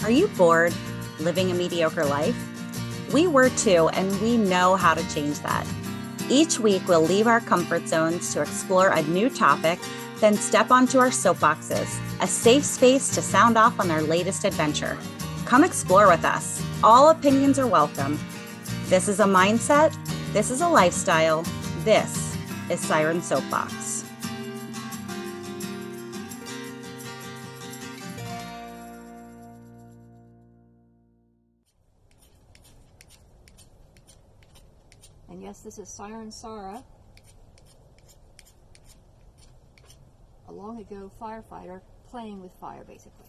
Are you bored living a mediocre life? We were too, and we know how to change that. Each week, we'll leave our comfort zones to explore a new topic, then step onto our soapboxes, a safe space to sound off on our latest adventure. Come explore with us. All opinions are welcome. This is a mindset. This is a lifestyle. This is Siren Soapbox. And yes, this is Siren Sarah, a long ago firefighter playing with fire, basically.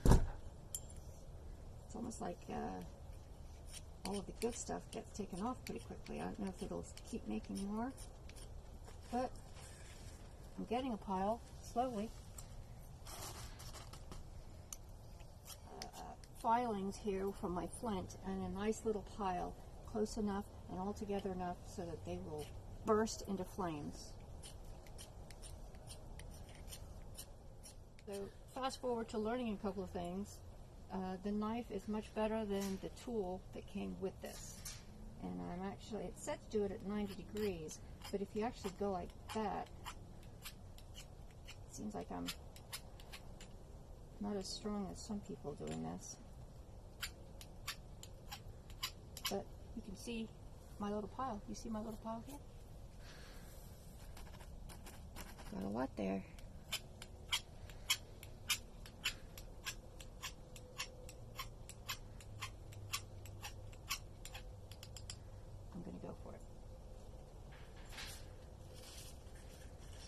It's almost like all of the good stuff gets taken off pretty quickly. I don't know if it'll keep making more, but I'm getting a pile slowly. Filings here from my flint, and a nice little pile, close enough and all together enough so that they will burst into flames. So fast forward to learning a couple of things. The knife is much better than the tool that came with this, and I'm actually, it's set to do it at 90 degrees, but if you actually go like that, it seems like I'm not as strong as some people doing this. But you can see my little pile. You see my little pile here? Got a lot there. I'm going to go for it.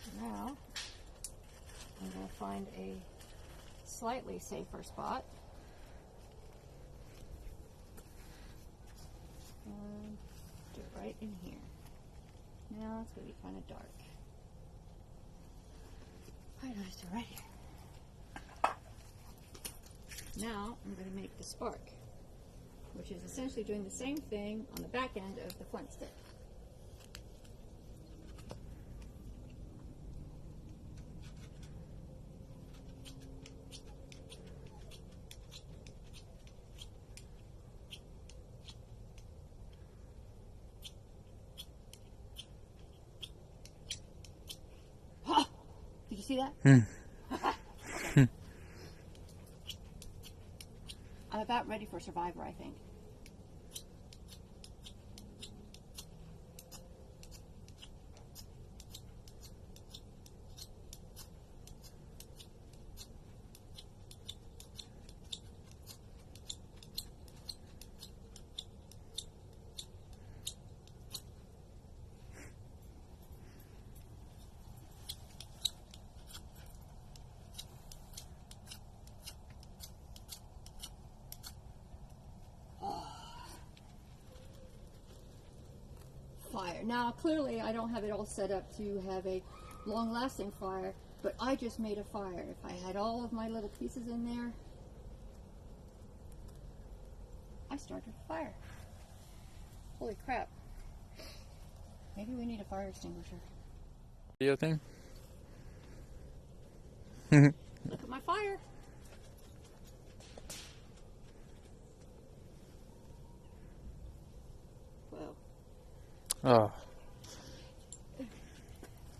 So now, I'm going to find a slightly safer spot. And do it right in here. Now it's going to be kind of dark. I'll just do it right here. Now I'm going to make the spark, which is essentially doing the same thing on the back end of the flint stick. Did you see that? I'm about ready for Survivor, I think. Fire. Now, clearly, I don't have it all set up to have a long-lasting fire, but I just made a fire. If I had all of my little pieces in there, I started a fire. Holy crap. Maybe we need a fire extinguisher. Video thing? Look at my fire. Whoa. Oh.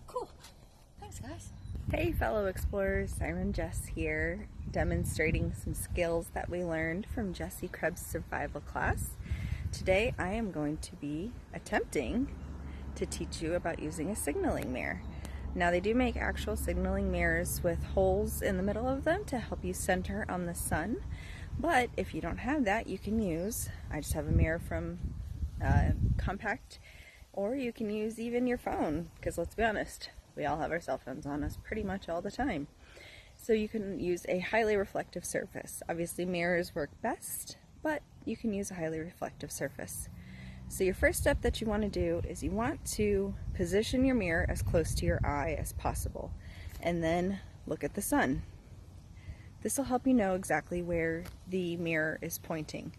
Cool. Thanks, guys. Hey fellow explorers, Siren Jess here, demonstrating some skills that we learned from Jessie Krebs' survival class. Today I am going to be attempting to teach you about using a signaling mirror. Now they do make actual signaling mirrors with holes in the middle of them to help you center on the sun, but if you don't have that, you can use, I just have a mirror from Compact, or you can use even your phone, because let's be honest, we all have our cell phones on us pretty much all the time. So you can use a highly reflective surface. Obviously mirrors work best, but you can use a highly reflective surface. So your first step that you want to do is you want to position your mirror as close to your eye as possible, and then look at the sun. This will help you know exactly where the mirror is pointing.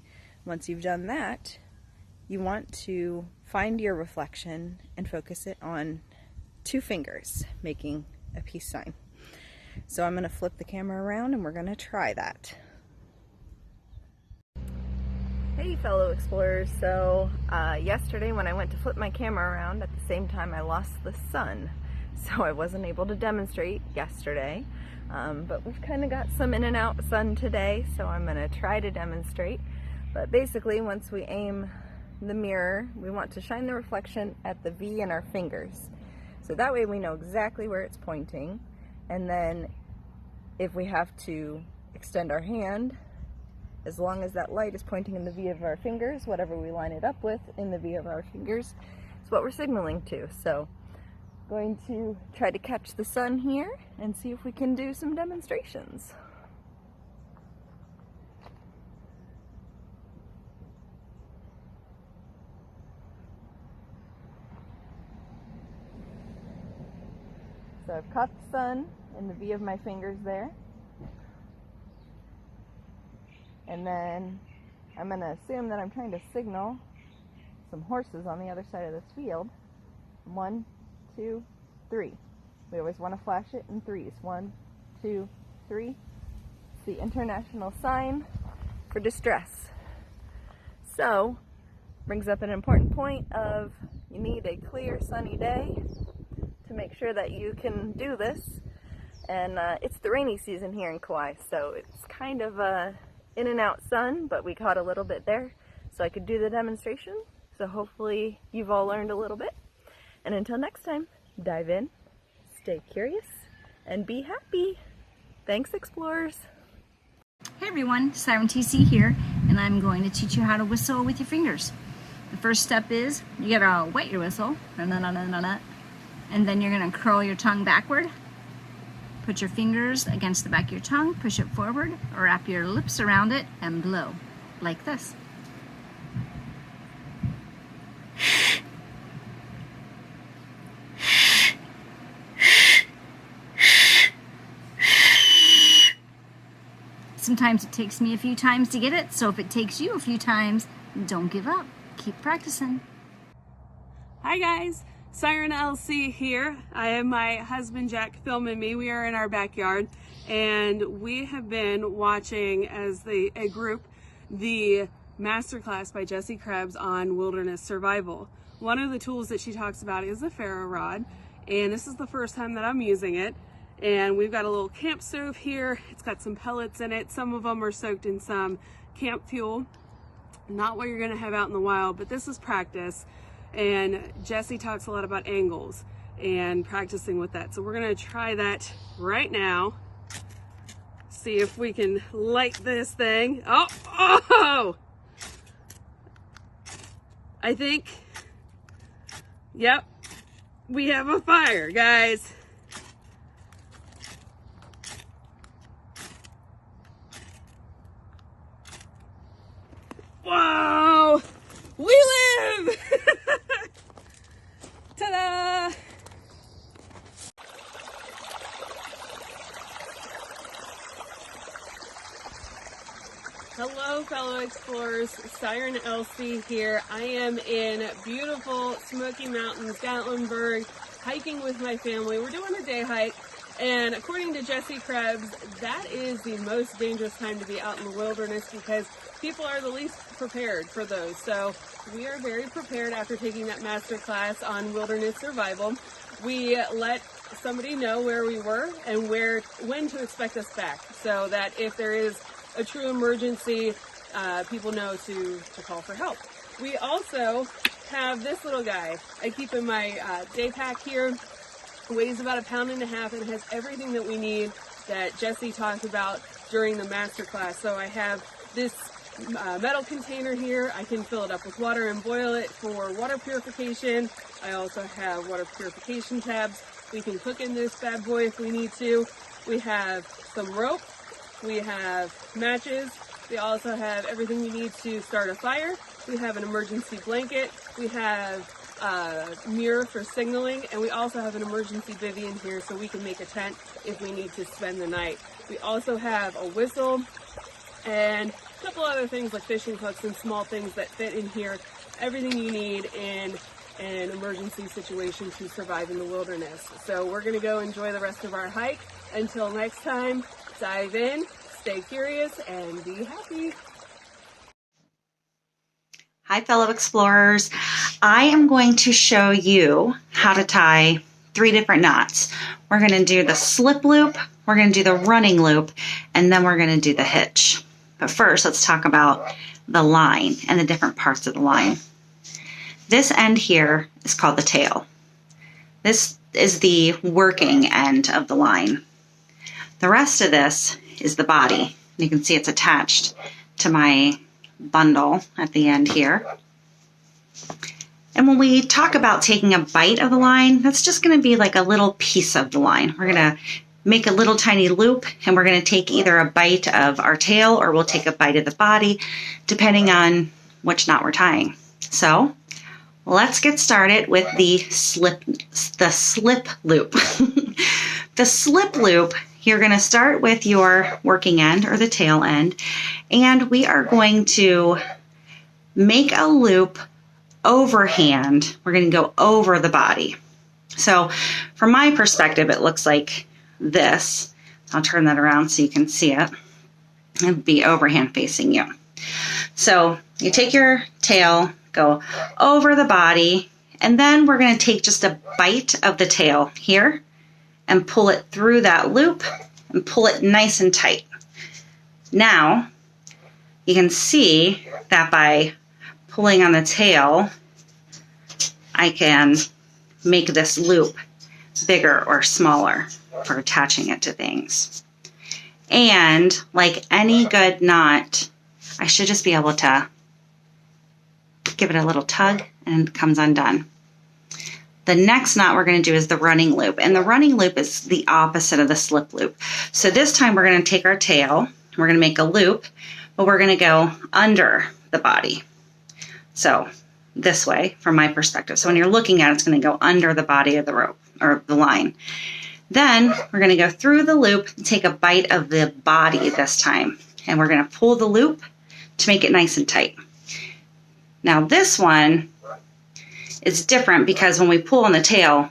Once you've done that, you want to find your reflection and focus it on 2 fingers, making a peace sign. So I'm going to flip the camera around and we're going to try that. Hey fellow explorers, so yesterday when I went to flip my camera around, at the same time I lost the sun. So I wasn't able to demonstrate yesterday, but we've kind of got some in and out sun today, so I'm going to try to demonstrate. But basically, once we aim the mirror, we want to shine the reflection at the V in our fingers. So that way we know exactly where it's pointing, and then if we have to extend our hand, as long as that light is pointing in the V of our fingers, whatever we line it up with in the V of our fingers is what we're signaling to. So going to try to catch the sun here and see if we can do some demonstrations. So I've caught the sun in the V of my fingers there. And then I'm going to assume that I'm trying to signal some horses on the other side of this field. 1, 2, 3. We always want to flash it in threes. 1, 2, 3. It's the international sign for distress. So, brings up an important point of you need a clear sunny day to make sure that you can do this. And it's the rainy season here in Kauai, so it's kind of in and out sun, but we caught a little bit there so I could do the demonstration. So hopefully you've all learned a little bit. And until next time, dive in, stay curious, and be happy. Thanks, explorers. Hey everyone, Siren TC here, and I'm going to teach you how to whistle with your fingers. The first step is you gotta wet your whistle, and then you're gonna curl your tongue backward. Put your fingers against the back of your tongue, push it forward, wrap your lips around it, and blow, like this. Sometimes it takes me a few times to get it, so if it takes you a few times, don't give up. Keep practicing. Hi guys, Siren LC here. I have my husband Jack filming me. We are in our backyard and we have been watching as a group the masterclass by Jessie Krebs on wilderness survival. One of the tools that she talks about is the ferro rod, and this is the first time that I'm using it. And we've got a little camp stove here. It's got some pellets in it. Some of them are soaked in some camp fuel. Not what you're gonna have out in the wild, but this is practice. And Jessie talks a lot about angles and practicing with that. So we're gonna try that right now. See if we can light this thing. Oh! I think, yep, we have a fire, guys. Whoa! We live! Ta-da! Hello fellow explorers, Siren LC here. I am in beautiful Smoky Mountains, Gatlinburg, hiking with my family. We're doing a day hike, and according to Jessie Krebs, that is the most dangerous time to be out in the wilderness because people are the least prepared for those. So we are very prepared after taking that master class on wilderness survival. We let somebody know where we were and when to expect us back, so that if there is a true emergency, people know to call for help. We also have this little guy I keep in my day pack here. Weighs about 1.5 pounds and has everything that we need that Jessie talked about during the master class. So I have this metal container here. I can fill it up with water and boil it for water purification. I also have water purification tabs. We can cook in this bad boy if we need to. We have some rope. We have matches. We also have everything you need to start a fire. We have an emergency blanket. We have a mirror for signaling, and we also have an emergency bivvy in here so we can make a tent if we need to spend the night. We also have a whistle and a couple other things like fishing hooks and small things that fit in here. Everything you need in an emergency situation to survive in the wilderness. So we're going to go enjoy the rest of our hike. Until next time, dive in, stay curious, and be happy. Hi, fellow explorers. I am going to show you how to tie 3 different knots. We're going to do the slip loop, we're going to do the running loop, and then we're going to do the hitch. But first, let's talk about the line and the different parts of the line. This end here is called the tail. This is the working end of the line. The rest of this is the body. You can see it's attached to my bundle at the end here. And when we talk about taking a bite of the line, that's just going to be like a little piece of the line. We're going to make a little tiny loop, and we're going to take either a bite of our tail or we'll take a bite of the body, depending on which knot we're tying. So let's get started with the slip loop. The slip loop, you're going to start with your working end or the tail end, and we are going to make a loop overhand. We're going to go over the body. So from my perspective, it looks like this. I'll turn that around so you can see it. It'd be overhand facing you. So you take your tail, go over the body, and then we're going to take just a bite of the tail here and pull it through that loop and pull it nice and tight. Now, you can see that by pulling on the tail, I can make this loop bigger or smaller for attaching it to things. And like any good knot, I should just be able to give it a little tug and it comes undone. The next knot we're going to do is the running loop. And the running loop is the opposite of the slip loop. So this time we're going to take our tail, we're going to make a loop, but we're going to go under the body. So this way, from my perspective. So when you're looking at it, it's going to go under the body of the rope or the line. Then we're going to go through the loop and take a bite of the body this time. And we're going to pull the loop to make it nice and tight. Now this one is different because when we pull on the tail,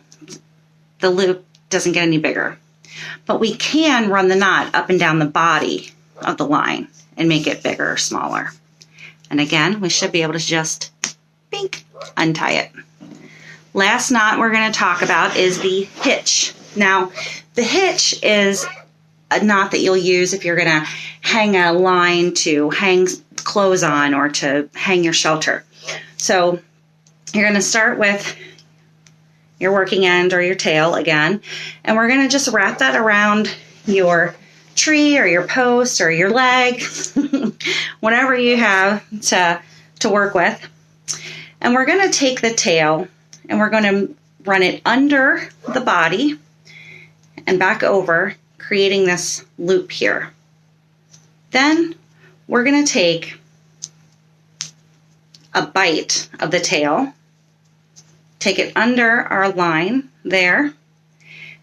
the loop doesn't get any bigger. But we can run the knot up and down the body of the line and make it bigger or smaller. And again, we should be able to just bink, untie it. Last knot we're going to talk about is the hitch. Now, the hitch is a knot that you'll use if you're going to hang a line to hang clothes on or to hang your shelter. So you're going to start with your working end or your tail again, and we're going to just wrap that around your tree or your post or your leg, whatever you have to work with. And we're going to take the tail and we're going to run it under the body and back over, creating this loop here. Then we're going to take a bite of the tail, take it under our line there,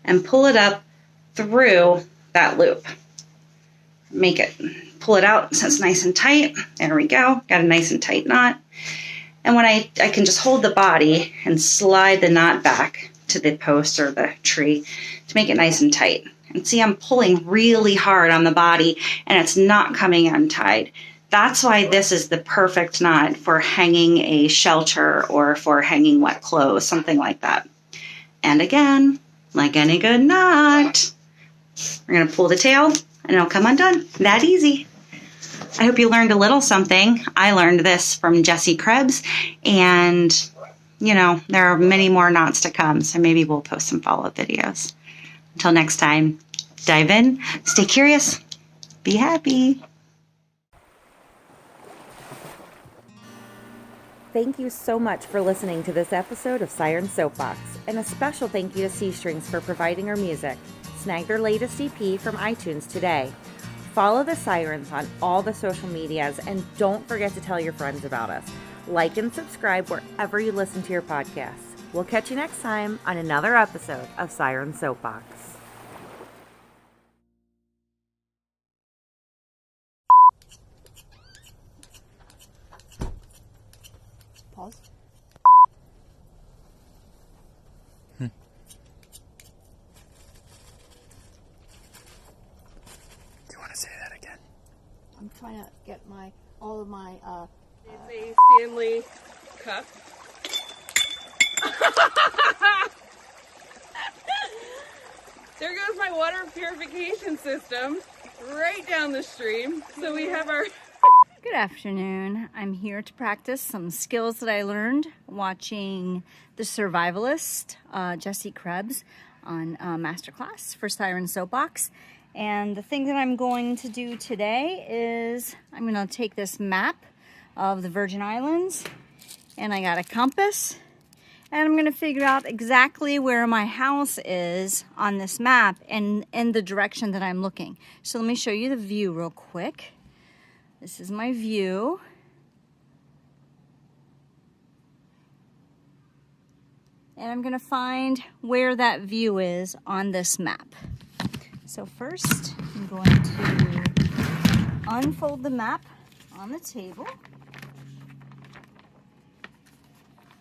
and pull it up through that loop. Pull it out so it's nice and tight. There we go. Got a nice and tight knot. And when I can just hold the body and slide the knot back to the post or the tree to make it nice and tight. And see, I'm pulling really hard on the body and it's not coming untied. That's why this is the perfect knot for hanging a shelter or for hanging wet clothes, something like that. And again, like any good knot, we're going to pull the tail and it'll come undone. That easy. I hope you learned a little something. I learned this from Jessie Krebs, and there are many more knots to come, so maybe we'll post some follow-up videos. Until next time, dive in, stay curious, be happy. Thank you so much for listening to this episode of Siren Soapbox, and a special thank you to C Strings for providing our music. Snag their latest EP from iTunes today. Follow the Sirens on all the social medias, and don't forget to tell your friends about us. Like and subscribe wherever you listen to your podcasts. We'll catch you next time on another episode of Siren Soapbox. Pause. trying to get all of my It's a Stanley cup. There goes my water purification system right down the stream. So we have our... Good afternoon. I'm here to practice some skills that I learned watching the survivalist, Jesse Krebs, on Masterclass for Siren Soapbox. And the thing that I'm going to do today is I'm going to take this map of the Virgin Islands, and I got a compass, and I'm going to figure out exactly where my house is on this map and in the direction that I'm looking. So let me show you the view real quick. This is my view. And I'm going to find where that view is on this map. So first, I'm going to unfold the map on the table.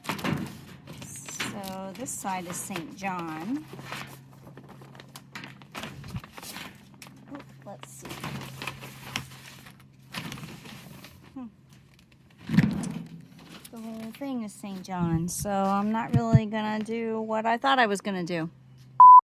So this side is St. John. Oh, let's see. The whole thing is St. John, so I'm not really gonna do what I thought I was gonna do.